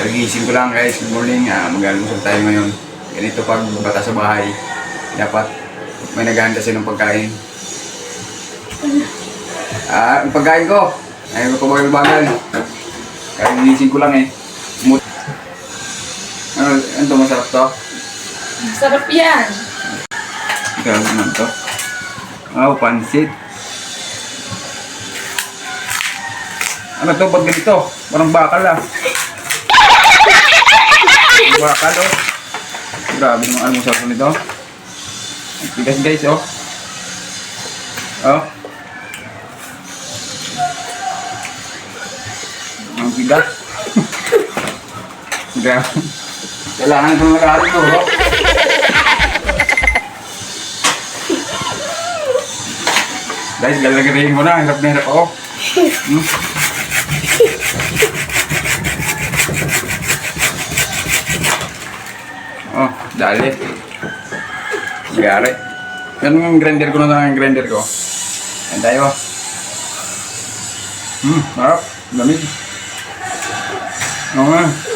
Kagising ko lang guys, good morning. Mag-almusal tayo ngayon. Ganito pag bata sa bahay, dapat may naghahanda siya ng pagkain. Ang pagkain ko, ayaw ko bagal-bagal. Kagising ko lang eh. Ano to, masarap to? Masarap yan. Grabe naman to. Pansit. Ano to, pag ganito? Parang bakal Bakal Grabe yung almusal ko nito. Ang tigas guys Ang tigas. Grabe. Kailangan kong mag-aaral ko Guys, galagarihin mo na. Hirap na hirap ako. Dali. Gari. Yan yung grinder ko na yung grinder ko. Yan tayo. Harap. Lamig. Oo nga.